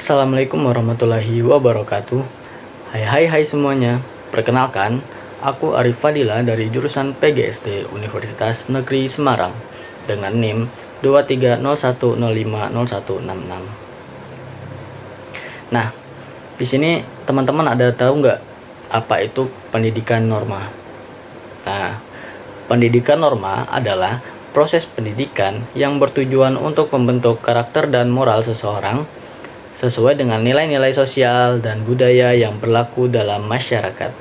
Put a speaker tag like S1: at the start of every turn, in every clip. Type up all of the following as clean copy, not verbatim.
S1: Assalamualaikum warahmatullahi wabarakatuh. Hai semuanya. Perkenalkan, aku Arif Fadila dari jurusan PGSD Universitas Negeri Semarang dengan NIM 2301050166. Nah, di sini teman-teman ada tahu nggak apa itu pendidikan norma? Nah, pendidikan norma adalah proses pendidikan yang bertujuan untuk membentuk karakter dan moral seseorang sesuai dengan nilai-nilai sosial dan budaya yang berlaku dalam masyarakat.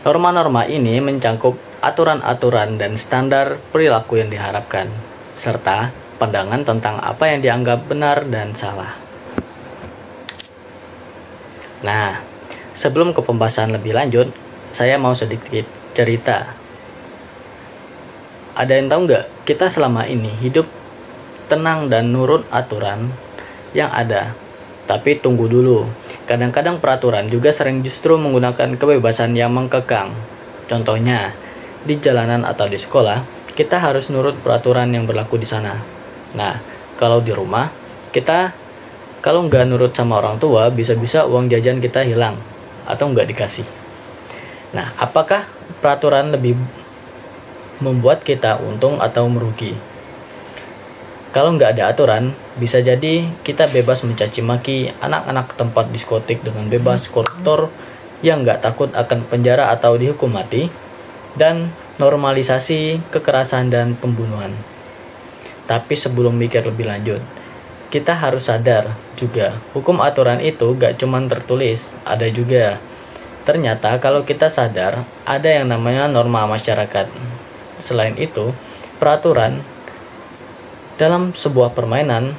S1: Norma-norma ini mencangkup aturan-aturan dan standar perilaku yang diharapkan, serta pandangan tentang apa yang dianggap benar dan salah. Nah, sebelum ke pembahasan lebih lanjut, saya mau sedikit cerita. Ada yang tahu nggak, kita selama ini hidup tenang dan nurut aturan yang ada. Tapi tunggu dulu, kadang-kadang peraturan juga sering justru menggunakan kebebasan yang mengkekang. Contohnya, di jalanan atau di sekolah, kita harus nurut peraturan yang berlaku di sana. Nah, kalau di rumah, kita kalau nggak nurut sama orang tua, bisa-bisa uang jajan kita hilang atau nggak dikasih. Nah, apakah peraturan lebih membuat kita untung atau merugi? Kalau nggak ada aturan, bisa jadi kita bebas mencaci maki anak-anak tempat diskotik dengan bebas, koruptor yang nggak takut akan penjara atau dihukum mati, dan normalisasi kekerasan dan pembunuhan. Tapi sebelum mikir lebih lanjut, kita harus sadar juga, hukum aturan itu nggak cuma tertulis, ada juga. Ternyata kalau kita sadar, ada yang namanya norma masyarakat. Selain itu, peraturan dalam sebuah permainan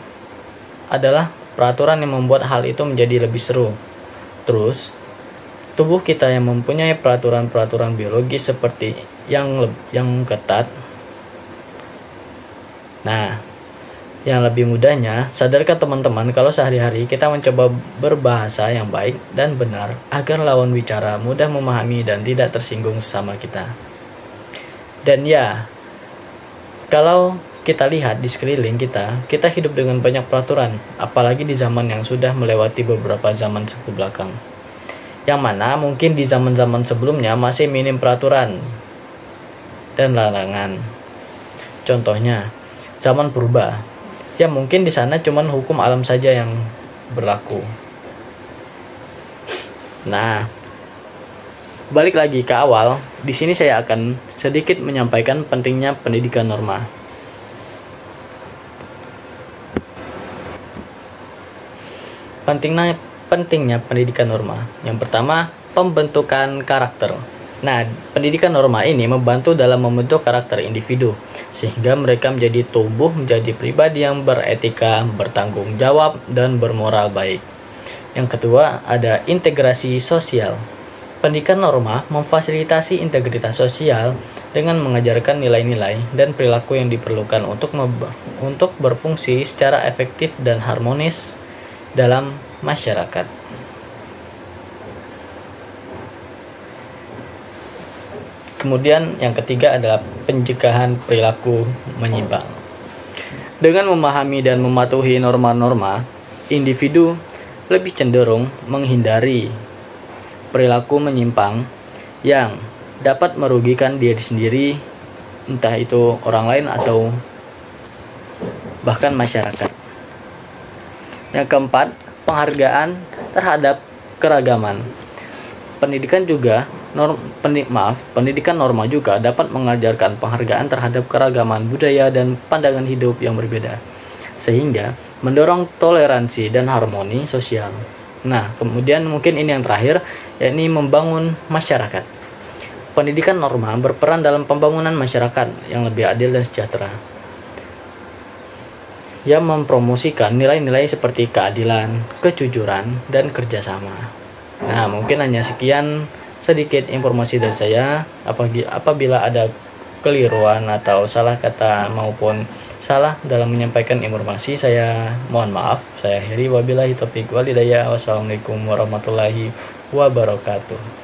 S1: adalah peraturan yang membuat hal itu menjadi lebih seru. Terus, tubuh kita yang mempunyai peraturan-peraturan biologis seperti yang ketat. Nah, yang lebih mudahnya, sadarkan teman-teman kalau sehari-hari kita mencoba berbahasa yang baik dan benar agar lawan bicara mudah memahami dan tidak tersinggung sama kita. Dan ya, kalau kita lihat di sekeliling kita hidup dengan banyak peraturan, apalagi di zaman yang sudah melewati beberapa zaman ke belakang. Yang mana mungkin di zaman-zaman sebelumnya masih minim peraturan dan larangan. Contohnya, zaman purba. Ya mungkin di sana cuman hukum alam saja yang berlaku. Nah, balik lagi ke awal, di sini saya akan sedikit menyampaikan pentingnya pendidikan norma. Pentingnya pendidikan norma. Yang pertama, pembentukan karakter. Nah, pendidikan norma ini membantu dalam membentuk karakter individu, sehingga mereka menjadi pribadi yang beretika, bertanggung jawab, dan bermoral baik. Yang kedua, ada integrasi sosial. Pendidikan norma memfasilitasi integritas sosial dengan mengajarkan nilai-nilai dan perilaku yang diperlukan untuk berfungsi secara efektif dan harmonis dalam masyarakat. Kemudian yang ketiga adalah pencegahan perilaku menyimpang. Dengan memahami dan mematuhi norma-norma, individu lebih cenderung menghindari perilaku menyimpang yang dapat merugikan diri sendiri, entah itu orang lain atau bahkan masyarakat. Yang keempat, penghargaan terhadap keragaman. Pendidikan norma juga dapat mengajarkan penghargaan terhadap keragaman budaya dan pandangan hidup yang berbeda, sehingga mendorong toleransi dan harmoni sosial. Nah, kemudian mungkin ini yang terakhir, yakni membangun masyarakat. Pendidikan norma berperan dalam pembangunan masyarakat yang lebih adil dan sejahtera, yang mempromosikan nilai-nilai seperti keadilan, kejujuran, dan kerjasama. Nah, mungkin hanya sekian sedikit informasi dari saya. Apabila ada keliruan atau salah kata maupun salah dalam menyampaikan informasi, saya mohon maaf. Saya akhiri, wabillahi taufiq wal hidayah. Wassalamualaikum warahmatullahi wabarakatuh.